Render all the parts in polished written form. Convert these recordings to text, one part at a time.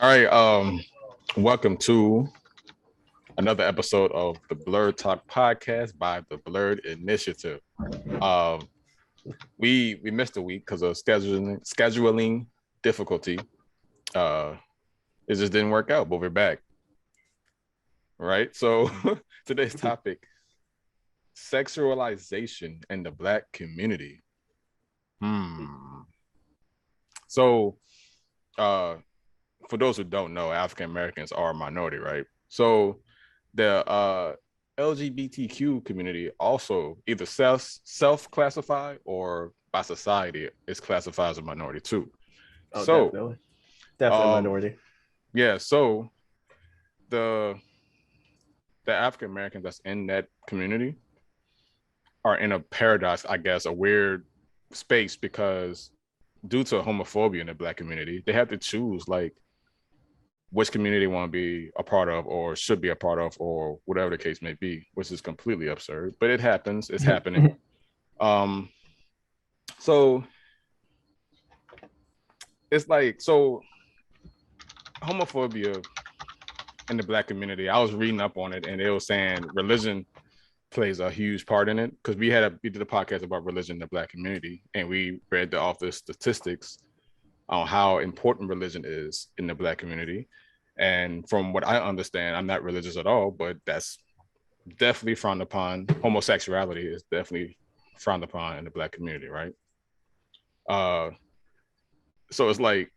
All right. Welcome to another episode of the Blerd Talk Podcast by the Blerd Initiative. We missed a week because of scheduling difficulty. It just didn't work out, but we're back. Right. So today's topic: sexualization in the Black community. So, for those who don't know, African Americans are a minority, right? So the LGBTQ community also either self-classify or by society is classified as a minority too. Oh, so definitely minority. Yeah, so the African Americans that's in that community are in a paradox, I guess, a weird space, because due to homophobia in the Black community, they have to choose like which community they want to be a part of or should be a part of, or whatever the case may be, which is completely absurd, but it happens. It's happening. So it's like, so homophobia in the Black community, I was reading up on it and it was saying religion plays a huge part in it, because we did a podcast about religion in the Black community, and we read off the statistics on how important religion is in the Black community. And from what I understand, I'm not religious at all, but that's definitely frowned upon. Homosexuality is definitely frowned upon in the Black community, right? So it's like,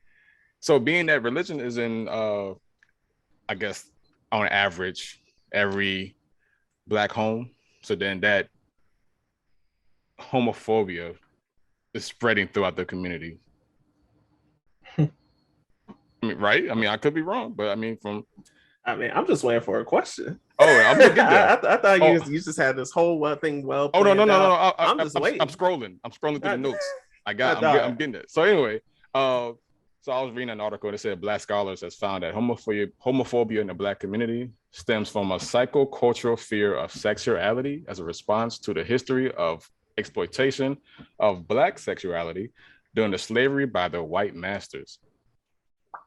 so being that religion is in, I guess, on average, every Black home, so then that homophobia is spreading throughout the community. I mean, right? I mean, I could be wrong, but I mean, I'm just waiting for a question. Oh, I'm gonna get there. I thought you just had this whole thing well. Oh no. I'm just waiting. I'm scrolling through the notes. I'm getting it. So anyway, so I was reading an article that said Black scholars has found that homophobia in the Black community stems from a psychocultural fear of sexuality as a response to the history of exploitation of Black sexuality during the slavery by the white masters.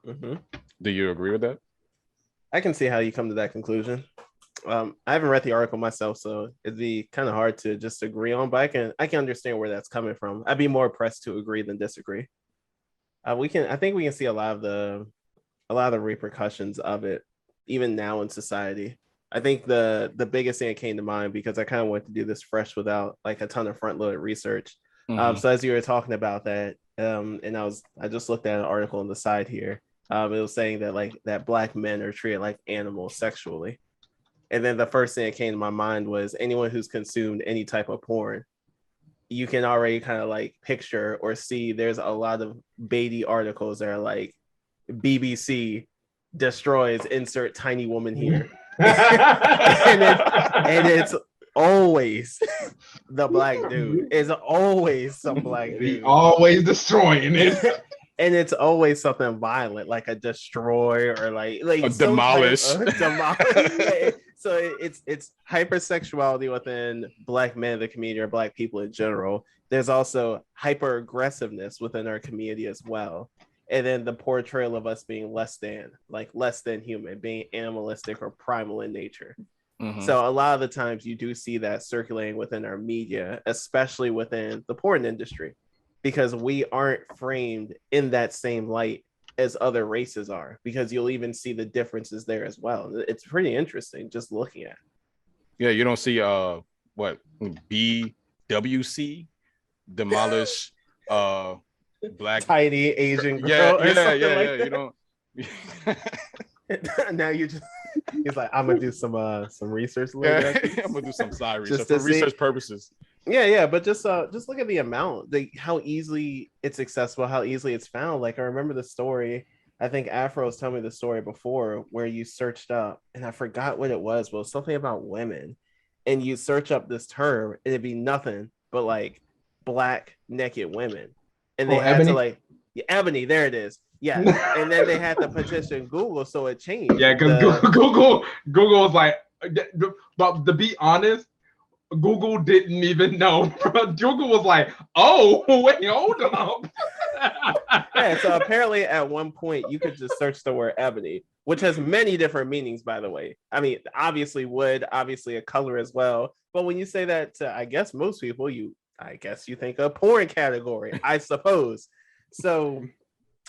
Mm-hmm. Do you agree with that? I can see how you come to that conclusion. I haven't read the article myself, so it'd be kind of hard to just agree on, but I can understand where that's coming from. I'd be more pressed to agree than disagree. I think we can see a lot of the repercussions of it even now in society. I think the biggest thing that came to mind, because I kind of wanted to do this fresh without like a ton of front loaded research. Mm-hmm. So as you were talking about that, and I just looked at an article on the side here. It was saying that like that Black men are treated like animals sexually. And then the first thing that came to my mind was anyone who's consumed any type of porn, you can already kind of like picture or see there's a lot of baity articles that are like BBC destroys insert tiny woman here. and it's always the Black dude. It's always some Black dude. Always destroying it. And it's always something violent, like a destroy or like a demolish. Demolish. So it's hypersexuality within Black men in the community or Black people in general. There's also hyper aggressiveness within our community as well. And then the portrayal of us being less than human, being animalistic or primal in nature. Mm-hmm. So a lot of the times you do see that circulating within our media, especially within the porn industry, because we aren't framed in that same light as other races are, because you'll even see the differences there as well. It's pretty interesting just looking at. Yeah, you don't see what BWC demolish Black tiny Asian girl. Yeah. You don't. Now you just. He's like, I'm gonna do some research. Yeah, I'm gonna do some side research for research purposes. Yeah, but just look at the amount, how easily it's accessible, how easily it's found. Like I remember the story. I think Afro was telling me the story before where you searched up, and I forgot what it was, but it was something about women, and you search up this term, and it'd be nothing but like Black naked women, and they had Ebony? to like Ebony. There it is. Yeah, and then they had to petition Google, so it changed. Yeah, because Google was like, but to be honest, Google didn't even know. Google was like, "Oh, wait, hold up." Yeah, so apparently at one point you could just search the word ebony, which has many different meanings, by the way. I mean, obviously wood, obviously a color as well. But when you say that to, I guess, most people, I guess you think a porn category, I suppose. So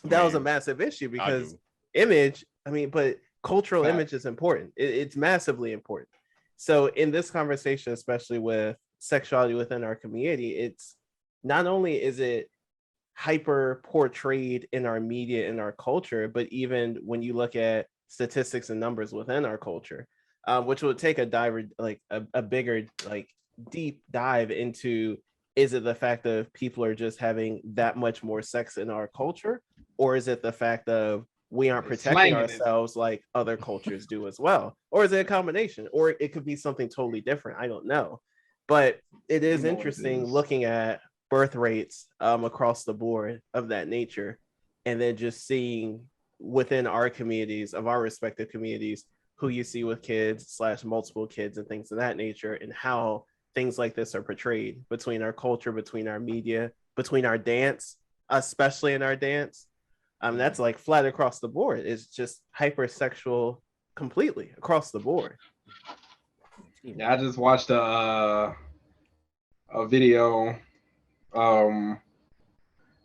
that was a massive issue because image, but cultural image is important. It's massively important. So in this conversation, especially with sexuality within our community, it's not only is it hyper portrayed in our media, in our culture, but even when you look at statistics and numbers within our culture, which would take a diver, like a bigger, like deep dive into, is it the fact of people are just having that much more sex in our culture, or is it the fact of we aren't protecting ourselves like other cultures do as well, or is it a combination, or it could be something totally different? I don't know, but it is interesting looking at birth rates across the board of that nature, and then just seeing within our communities, of our respective communities, who you see with kids / multiple kids and things of that nature, and how things like this are portrayed between our culture, between our media, between our dance, especially in our dance. That's like flat across the board. It's just hypersexual completely across the board. Yeah, I just watched a video.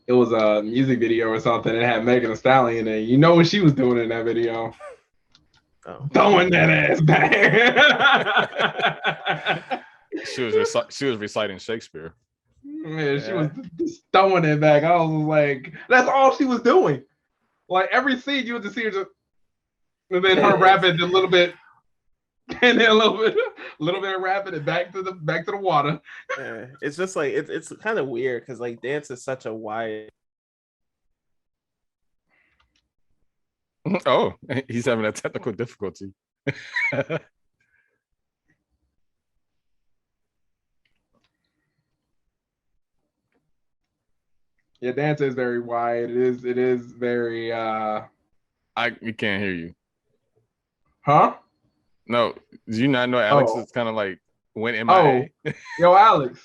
It was a music video or something. It had Megan Thee Stallion in it. You know what she was doing in that video? Oh. Throwing that ass back. She was reciting Shakespeare. Man, she was just throwing it back. I was like, that's all she was doing. Like every scene, you would just see her just, and then her rapping a little bit, and then a little bit rapping it back to the water. Yeah, it's just like it's kind of weird because like dance is such a wide. Oh, he's having a technical difficulty. Yeah, dance is very wide. It is very we can't hear you. Huh? No, do you not know Alex is kind of like went MIA? Yo, Alex.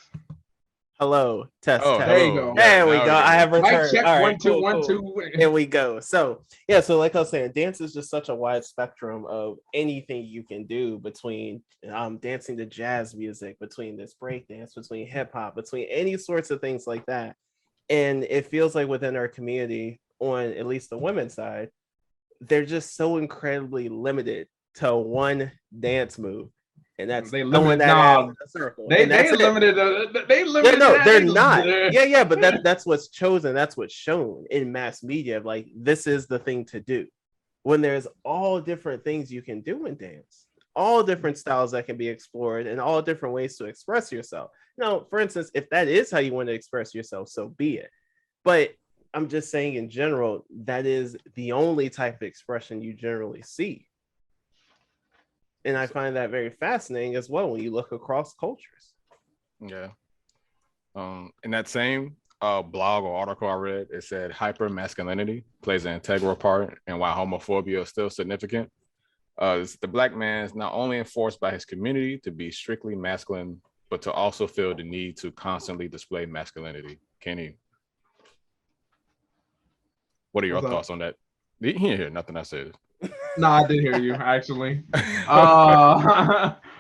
Hello, test. There you go. There we go. I have returned. Check, all right, 1 2 1 2. Here we go. So so like I was saying, dance is just such a wide spectrum of anything you can do, between dancing to jazz music, between this break dance, between hip hop, between any sorts of things like that. And it feels like within our community, on at least the women's side, they're just so incredibly limited to one dance move, and that's they limited that in a circle. They limited. No, they're not. Yeah, but that's what's chosen. That's what's shown in mass media. Like, this is the thing to do. When there's all different things you can do in dance, all different styles that can be explored, and all different ways to express yourself. Now, for instance, if that is how you want to express yourself, so be it. But I'm just saying in general, that is the only type of expression you generally see. And I find that very fascinating as well when you look across cultures. Yeah. In that same blog or article I read, it said hyper masculinity plays an integral part in why homophobia is still significant. The Black man is not only enforced by his community to be strictly masculine, but to also feel the need to constantly display masculinity. Kenny, what are your thoughts on that? You didn't hear nothing I said. No, I did hear you, actually.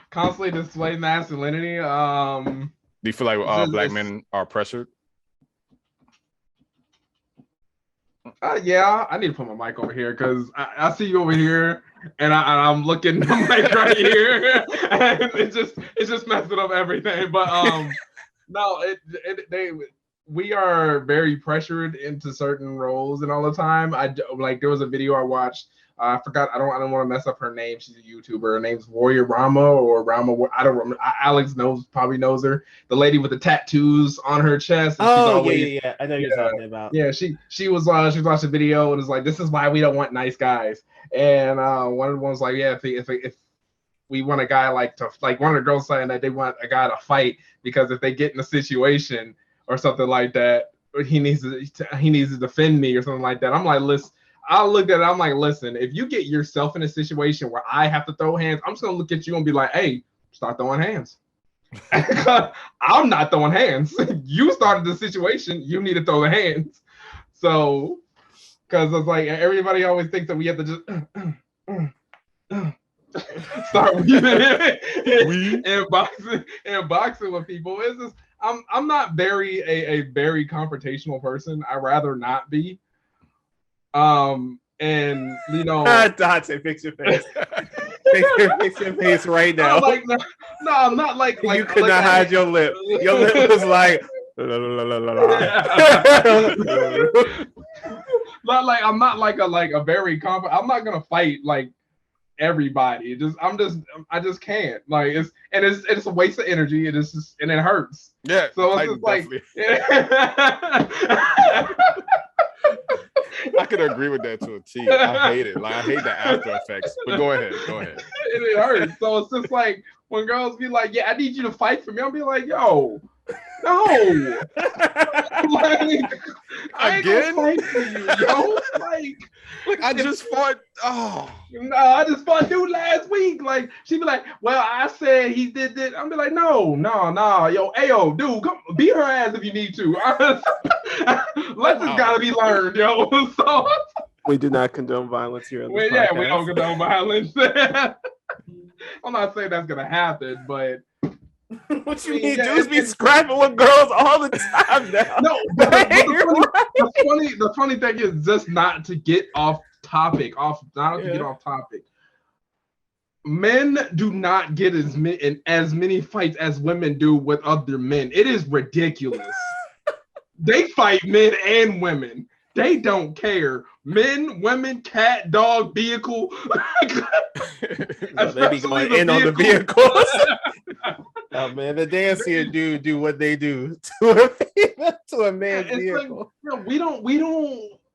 Constantly display masculinity. Do you feel like Black men are pressured? Yeah, I need to put my mic over here because I see you over here, and I'm looking at the mic right here, and it's just messing up everything. But no, we are very pressured into certain roles, and all the time. There was a video I watched. I forgot. I don't want to mess up her name. She's a YouTuber. Her name's Warrior Rama or Rama. I don't remember. Alex probably knows her. The lady with the tattoos on her chest. And she's always, yeah. I know you're talking about. Yeah, she was watching a video and was like, "This is why we don't want nice guys." And one of the ones like, "Yeah, if we want a guy one of the girls saying that they want a guy to fight because if they get in a situation or something like that, he needs to defend me or something like that." I'm like, listen. I looked at it. I'm like, listen, if you get yourself in a situation where I have to throw hands, I'm just gonna look at you and be like, hey, start throwing hands. I'm not throwing hands. You started the situation. You need to throw the hands. So, because it's like everybody always thinks that we have to just start weaving and boxing with people. It's just I'm not a very confrontational person. I rather not be. And you know, Dante, fix your face. fix your face right now. No, I'm not like you could not hide your lip. Your lip was like. Not like I'm not like a very confident. I'm not gonna fight like everybody. I just can't. Like it's a waste of energy. It is just, and it hurts. Yeah. So it's just like. I could agree with that to a T. I hate it. Like I hate the after effects. But go ahead. And it hurts. So it's just like when girls be like, "Yeah, I need you to fight for me." I'll be like, "Yo, no." Like, I ain't gonna fight for you, yo. Like I just fought. Oh no, I just fought dude last week. Like she be like, "Well, I said he did this." I'm be like, "No, yo, ayo, dude, come beat her ass if you need to." Lessons gotta be learned, yo. So we do not condone violence here. We don't condone violence. I'm not saying that's gonna happen, but. What you mean? Dudes be scrapping with girls all the time now. No, but the funny thing is just not to get off topic. Get off topic. Men do not get as many fights as women do with other men. It is ridiculous. They fight men and women. They don't care. Men, women, cat, dog, vehicle. They be going in on the vehicles. Oh man, the dance here do what they do to a man's vehicle. Like, we don't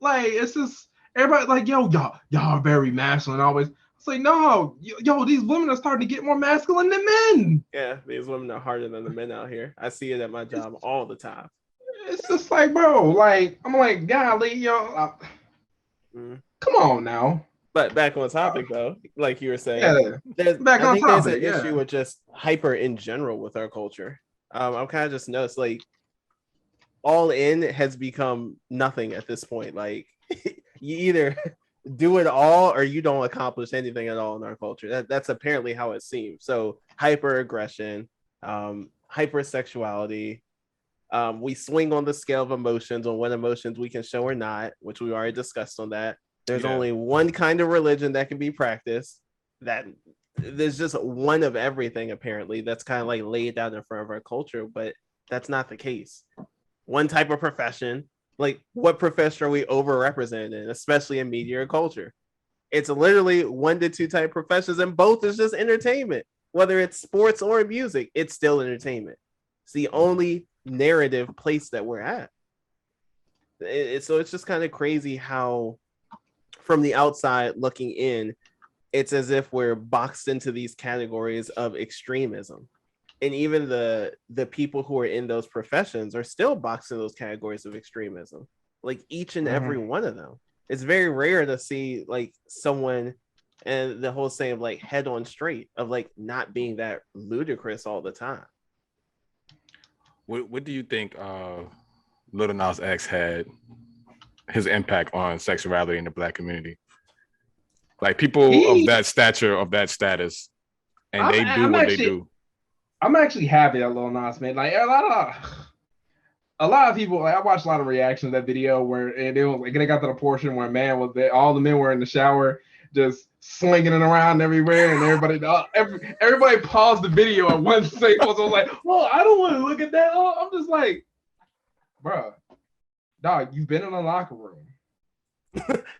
like. It's just everybody like, yo, y'all are very masculine always. It's like, no, yo, these women are starting to get more masculine than men. Yeah, these women are harder than the men out here. I see it at my job all the time. It's just like, bro, like I'm like, golly, yo, come on now. But back on topic though, like you were saying, there's an issue with just hyper in general with our culture. I'm kind of just noticed like all in has become nothing at this point. Like you either do it all or you don't accomplish anything at all in our culture. That's apparently how it seems. So hyper aggression, hypersexuality. We swing on the scale of emotions on what emotions we can show or not, which we already discussed on that. There's only one kind of religion that can be practiced. That there's just one of everything apparently that's kind of like laid down in front of our culture, but that's not the case. One type of profession, like what profession are we overrepresented in, especially in media or culture? It's literally 1 to 2 type professions, and both is just entertainment. Whether it's sports or music, it's still entertainment. It's the only narrative place that we're at. So it's just kind of crazy how from the outside looking in, it's as if we're boxed into these categories of extremism. And even the people who are in those professions are still boxed in those categories of extremism. Like each and every one of them. It's very rare to see like someone and the whole saying of like head on straight of like not being that ludicrous all the time. What do you think Lil Nas X had his impact on sexuality in the Black community? Like people of that stature, of that status, and they do. I'm actually happy that Lil Nas made like a lot of people. Like, I watched a lot of reactions to that video where it was like they got to the portion where man was there, all the men were in the shower just slinging it around everywhere, and everybody paused the video at one second. So I was like, well, I don't want to look at that. Oh, I'm just like, bro, dog, you've been in a locker room.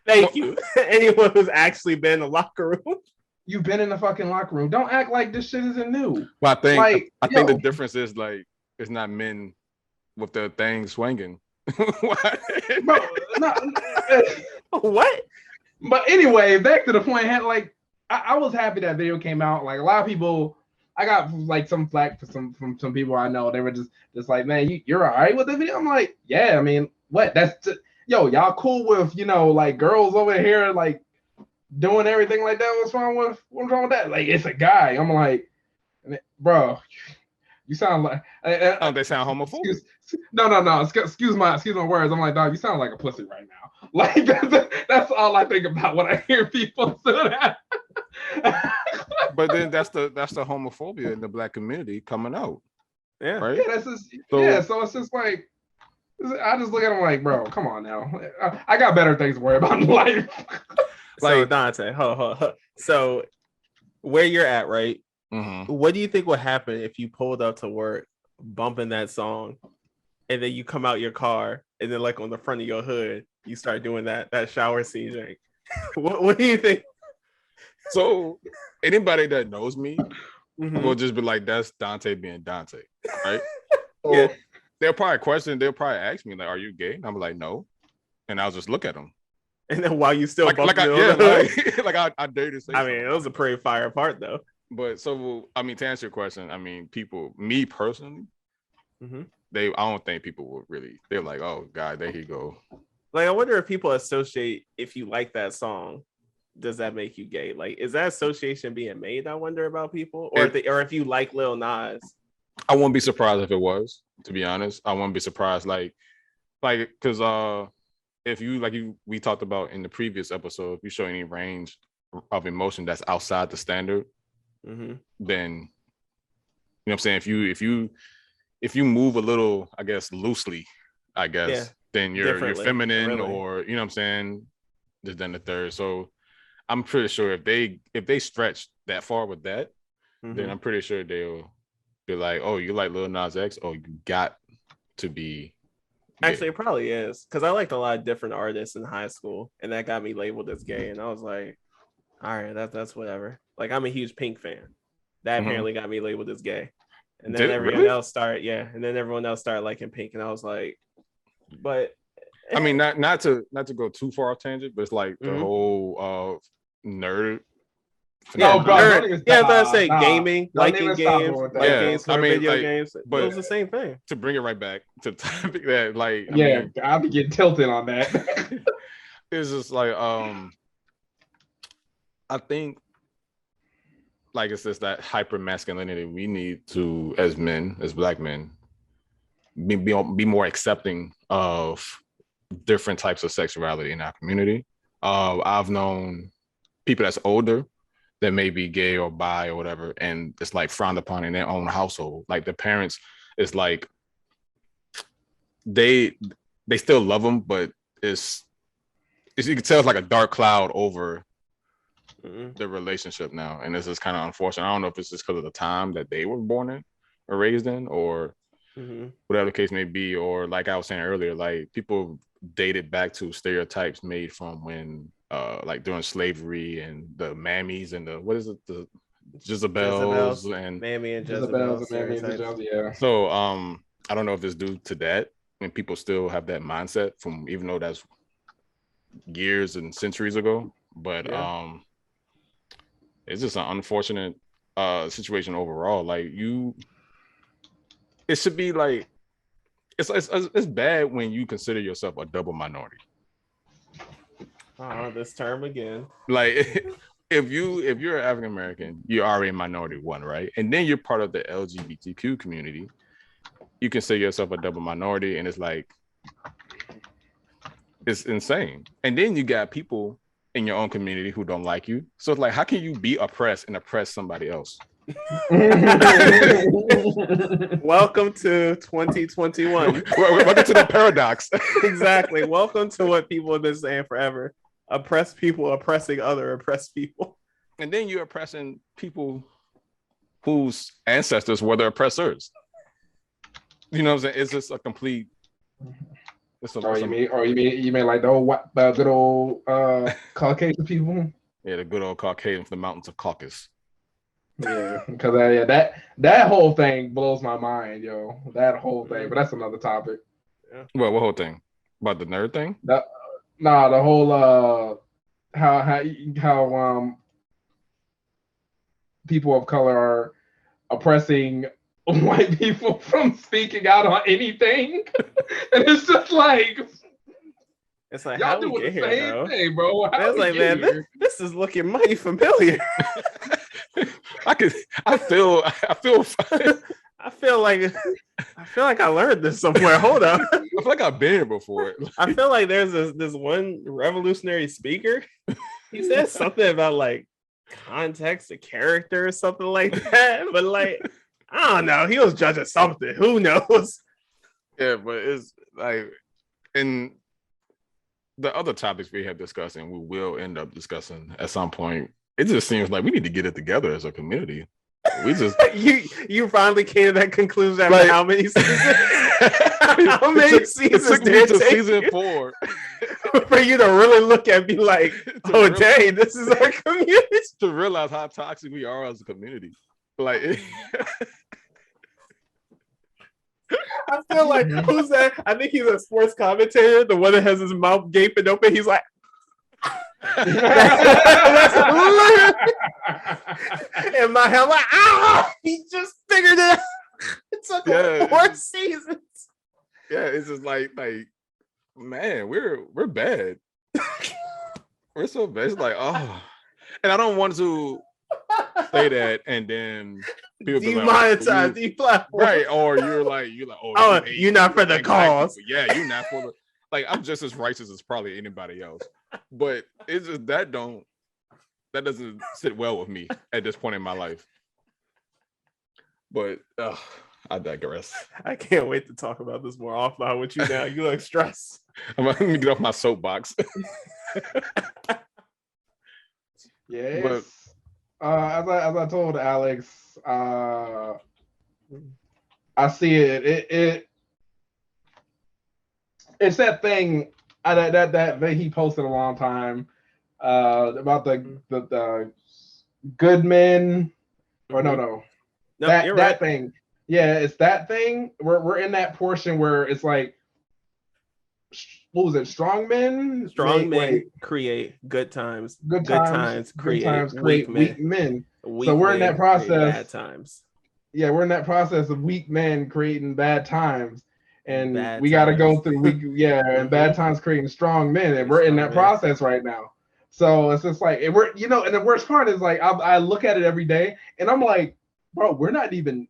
Thank you. Anyone who's actually been in a locker room. You've been in the fucking locker room. Don't act like this shit isn't new. Well, I think the difference is like it's not men with their thing swinging. Bro, what? But anyway, back to the point. I was happy that video came out. Like a lot of people, I got like some flack from some people I know. They were just like, man, you're all right with the video. I'm like, yeah. I mean, what? That's just, y'all cool with like girls over here like doing everything like that? What's wrong with that? Like it's a guy. I'm like, bro, You sound like Oh, they sound homophobic. No. Excuse my words. I'm like, dog, you sound like a pussy right now. Like that's all I think about when I hear people say that. But then that's the homophobia in the Black community coming out. Yeah. Right. Yeah, that's just So it's just like I just look at them like, bro, come on now. I got better things to worry about in life. So Dante, hold. So where you're at, right? Mm-hmm. What do you think would happen if you pulled up to work, bumping that song, and then you come out your car, and then like on the front of your hood, you start doing that shower scene drink? What do you think? So anybody that knows me Mm-hmm. will just be like, "That's Dante being Dante," right? Yeah. They'll probably ask me like, "Are you gay?" And I'm like, "No," and I'll just look at them. And then while you still like I dare to say. I mean, it was a pretty fire part though. But so I mean, to answer your question, I mean, me personally, mm-hmm. I don't think people would really. They're like, "Oh God, there he go." Like, I wonder if people associate, if you like that song, does that make you gay? Like, is that association being made? I wonder about people, or if you like Lil Nas. I wouldn't be surprised if it was. To be honest, I wouldn't be surprised. Like, because if we talked about in the previous episode, if you show any range of emotion that's outside the standard, mm-hmm. then you know what I'm saying. If you move a little, I guess loosely, then you're feminine, really. Or you know what I'm saying. Then the third. So I'm pretty sure if they stretch that far with that, mm-hmm. then I'm pretty sure they'll be like, "Oh, you like Lil Nas X? Oh, you got to be." Actually, it probably is, because I liked a lot of different artists in high school, and that got me labeled as gay. And I was like, all right, that's whatever. Like, I'm a huge Pink fan. That mm-hmm. apparently got me labeled as gay. And then everyone else started liking Pink, and I was like, but I mean, not to go too far off tangent, but it's like the mm-hmm. whole nerd. No, bro. Nerd. Yeah, I say gaming, liking games, video games. But it was the same thing. To bring it right back to the topic that, like, I'll be getting tilted on that. It's just like, I think, like, it's just that hyper masculinity we need to, as men, as Black men, be more accepting of different types of sexuality in our community. I've known people that's older that may be gay or bi or whatever, and it's like frowned upon in their own household. Like the parents, it's like they still love them, but it's you can tell it's like a dark cloud over mm-hmm. the relationship now, and this is kind of unfortunate. I don't know if it's just because of the time that they were born in or raised in, or mm-hmm. whatever the case may be, or like I was saying earlier, like people dated back to stereotypes made from when like during slavery, and the mammies and the the Jezebels and Mammy and Jezebels. Yeah. So I don't know if it's due to that, and people still have that mindset from, even though that's years and centuries ago, but it's just an unfortunate situation overall. Like it should be like it's bad when you consider yourself a double minority. This term again. Like if you're African American, you're already a minority one, right? And then you're part of the LGBTQ community. You consider yourself a double minority, and it's like it's insane. And then you got people in your own community who don't like you. So it's like, how can you be oppressed and oppress somebody else? Welcome to 2021. Welcome to the paradox. Exactly. Welcome to what people have been saying forever. Oppressed people oppressing other oppressed people. And then you're oppressing people whose ancestors were the oppressors. You know what I'm saying? It's just a complete. You mean like the good old Caucasian people? Yeah, the good old Caucasian from the mountains of Caucasus. Yeah, because that whole thing blows my mind, yo. That whole thing, but that's another topic. Yeah. Well, what whole thing? About the nerd thing? The whole how people of color are oppressing white people from speaking out on anything. And it's just like, it's like, y'all how doing we get the here, same though? thing, bro. It's like, man, this is looking mighty familiar. I feel feel like I learned this somewhere. Hold up. I feel like I've been here before. I feel like there's this one revolutionary speaker. He said something about like context of character or something like that. But like, I don't know. He was judging something. Who knows? Yeah, but it's like in the other topics we have discussed and we will end up discussing at some point. It just seems like we need to get it together as a community. We just you finally came to that conclusion after like, how many seasons? How many seasons? It took me to season 4 for you to really look at me like, oh dang, this is our community. To realize how toxic we are as a community. Like, I feel like who's that? I think he's a sports commentator, the one that has his mouth gaping open. He's like. That's in my head, like, he just figured it out. It took 4 seasons. Yeah, it's just like, man, we're bad. We're so bad. It's like, and I don't want to say that, and then people demonetize the platform, right? Or you're like, oh, you're not for the cause. Yeah, you're not for the. Like, I'm just as righteous as probably anybody else, but it's just that doesn't sit well with me at this point in my life. But I digress. I can't wait to talk about this more offline with you now. You look stressed. I'm gonna get off my soapbox. Yes. But, as I told Alex, I see it. It's that thing that he posted a long time about the good men, or no, that right. Thing. Yeah, it's that thing. We're in that portion where it's like, what was it? Strong men create good times. Good times create weak men. So we're in that process. Bad times. Yeah, we're in that process of weak men creating bad times. And we got to go through and bad times creating strong men, and we're in that process right now. So it's just like, and and the worst part is like, I look at it every day, and I'm like, bro, we're not even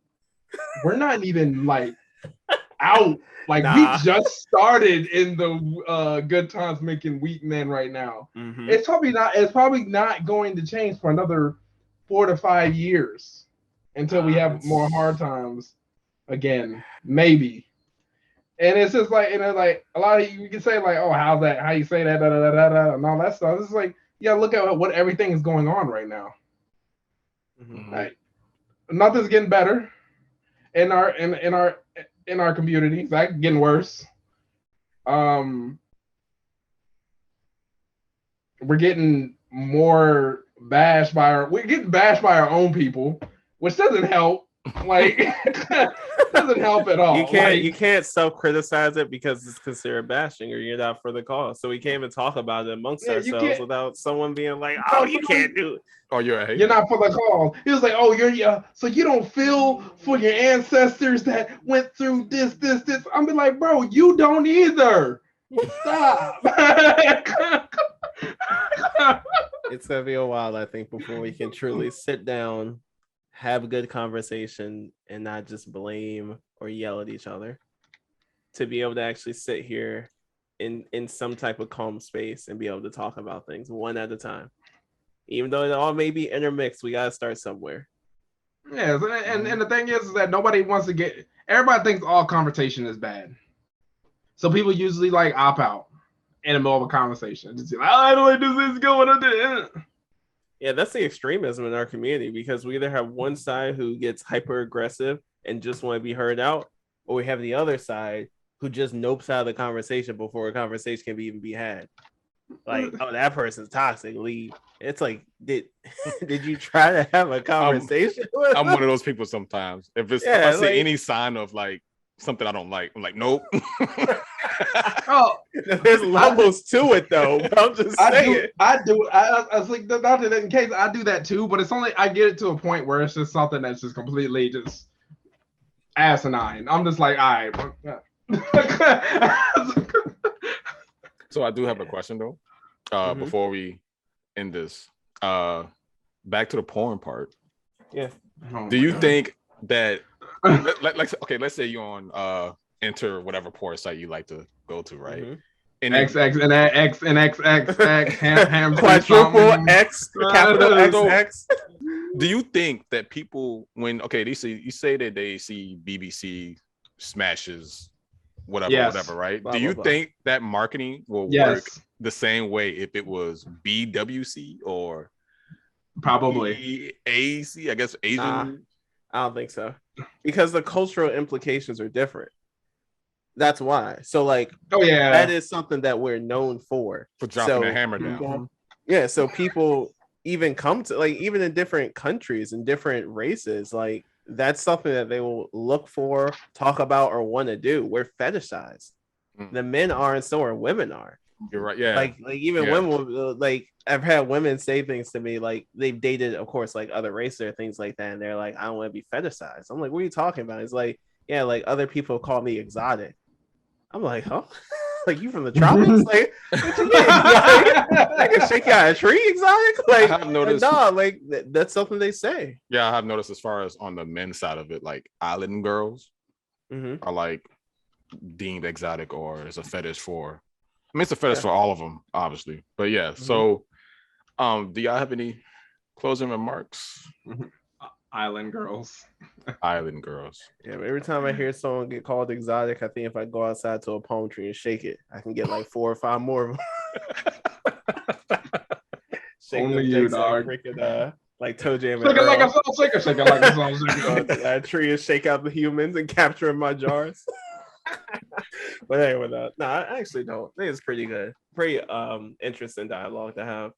like out. Like, we just started in the good times making weak men right now. Mm-hmm. It's probably not going to change for another 4 to 5 years until we have more hard times again, maybe. And it's just like, like a lot of you can say like, oh, how you say that, and all that stuff. It's like, look at what everything is going on right now. Mm-hmm. Like, nothing's getting better in our community. It's like getting worse. We're getting bashed by our own people, which doesn't help. Like, doesn't help at all. You can't self-criticize it because it's considered bashing, or you're not for the cause. So we can't even talk about it amongst ourselves without someone being like, "Oh, you can't do it." Oh, you're a hater. You're not for the cause. He was like, "Oh, so you don't feel for your ancestors that went through this." I'm be like, "Bro, you don't either. Stop." It's gonna be a while, I think, before we can truly sit down, have a good conversation, and not just blame or yell at each other. To be able to actually sit here in some type of calm space and be able to talk about things one at a time. Even though it all may be intermixed, we gotta start somewhere. Yeah, and the thing is that everybody thinks all conversation is bad. So people usually like opt out in the middle of a conversation. Just like, I don't like this going on. Yeah, that's the extremism in our community, because we either have one side who gets hyper aggressive and just want to be heard out, or we have the other side who just nopes out of the conversation before a conversation can even be had. Like, oh, that person's toxic, leave. It's like, did you try to have a conversation with I'm one of those people sometimes. If I see any sign of like something I don't like, I'm like, nope. Oh, there's levels to it though. I'm just saying. I was like, not in case I do that too, but it's only I get it to a point where it's just something that's just completely just asinine. I'm just like, all right. So I do have a question though. Before we end this, back to the porn part. Yeah. Do you think that Okay, let's say you're on enter whatever porn site you like to go to, right? Mm-hmm. And X and X and X ham quadruple X, capital XX. Do you think that people, when you say that they see BBC smashes whatever, right? Blah, do you blah, think that marketing will work the same way if it was BWC or probably AAC? I guess Asian. Nah, I don't think so, because the cultural implications are different. That's why. So like, that is something that we're known for dropping the hammer down. Yeah, so people even come to, like, even in different countries and different races, like, that's something that they will look for, talk about, or want to do. We're fetishized. The men are, and so are women are. You're right. Yeah. Like even women, like, I've had women say things to me, like, they've dated, of course, like other races or things like that, and they're like, I don't want to be fetishized. I'm like, what are you talking about? It's like, yeah, like, other people call me exotic. I'm like, huh? Like, you from the tropics? Like, what you mean? I can shake you out a tree, exotic? Like, I have noticed, like, that's something they say. Yeah, I have noticed, as far as on the men's side of it, like, island girls are like deemed exotic, or is a fetish for. I mean, it's a fetish for all of them, obviously. But yeah, so do y'all have any closing remarks? Island girls. Island girls. Yeah, but every time I hear someone get called exotic, I think if I go outside to a palm tree and shake it, I can get like 4 or 5 more of them. Only you, dog. Like Toe Jam. Shake it like a song shaker. Shake it like a song shaker. That tree and shake out the humans and capture in my jars. But anyway, no, I actually don't. I think it's pretty good. Pretty interesting dialogue to have.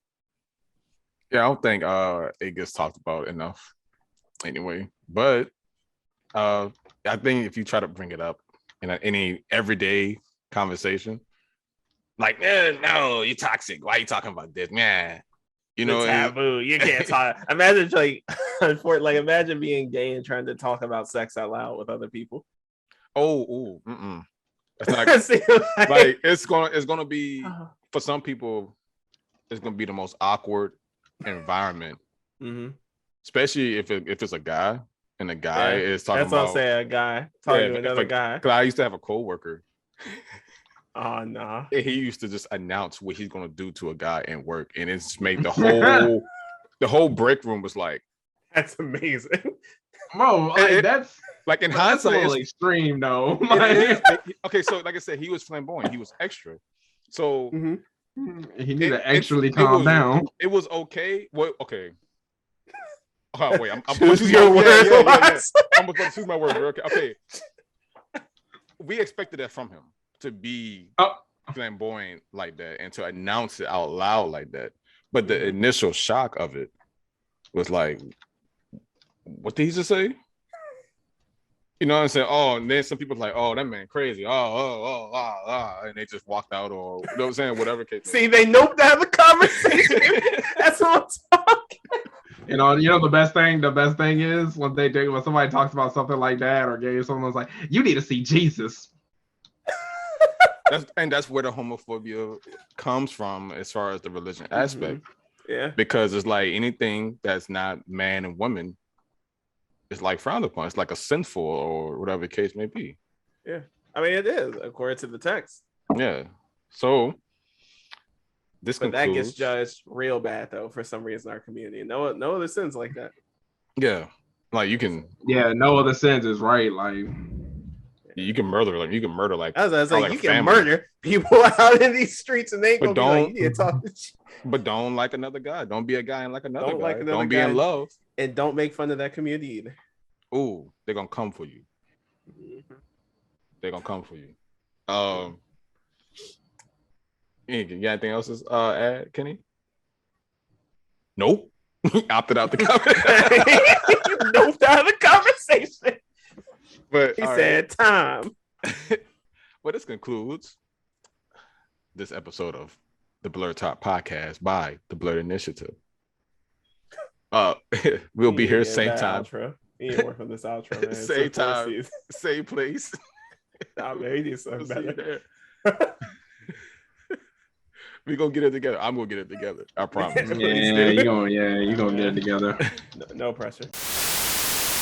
Yeah, I don't think it gets talked about enough anyway. But I think if you try to bring it up in any everyday conversation, like, no, you're toxic. Why are you talking about this? Man, you know, taboo. You can't talk. Imagine imagine being gay and trying to talk about sex out loud with other people. That's not like it's gonna be, for some people, it's gonna be the most awkward environment, especially if it's a guy and the guy is talking. That's what I'm saying. A guy talking to another guy. Because I used to have a coworker. Oh no! He used to just announce what he's gonna do to a guy in work, and it's made the whole break room was like, "That's amazing." Bro, that's like, in hindsight, that's a little extreme though. Okay, so like I said, he was flamboyant. He was extra. So he needed to actually calm down. It was okay. Well, okay. Oh wait, I'm choose your words. I'm about to choose my words. Okay. We expected that from him, to be flamboyant like that and to announce it out loud like that. But the initial shock of it was like, what did he just say? You know what I'm saying? Oh, and then some people like, oh, that man crazy. And they just walked out, or you know what I'm saying? Whatever case. See, they know to have a conversation. That's what I'm talking. You know the best thing is when somebody talks about something like that, or gay, someone's like, you need to see Jesus. That's where the homophobia comes from, as far as the religion aspect. Yeah. Because it's like anything that's not man and woman, it's like frowned upon. It's like a sinful, or whatever the case may be. Yeah. I mean, it is, according to the text. Yeah. So that gets judged real bad, though, for some reason in our community. No other sins like that. Yeah. Like, you can. Yeah, no other sins is right. Like, you can murder. Like, I was like, you can murder people out in these streets, and they ain't gonna be like, you need to talk to you. But don't like another guy. Don't be a guy and like another guy. Don't be in love. And don't make fun of that community either. Ooh, they're gonna come for you. They're gonna come for you. You got anything else to add, Kenny? Nope. Opted out the conversation. Nope, out of the conversation. But he said, time. Well, this concludes this episode of the Blerd Talk Podcast by the Blerd Initiative. We'll be here same time. Outro. He ain't working this outro, man. Same time, same place. Nah, man, he needs something better. We're gonna get it together. I'm gonna get it together. I promise. Yeah, you're gonna get it together. No pressure.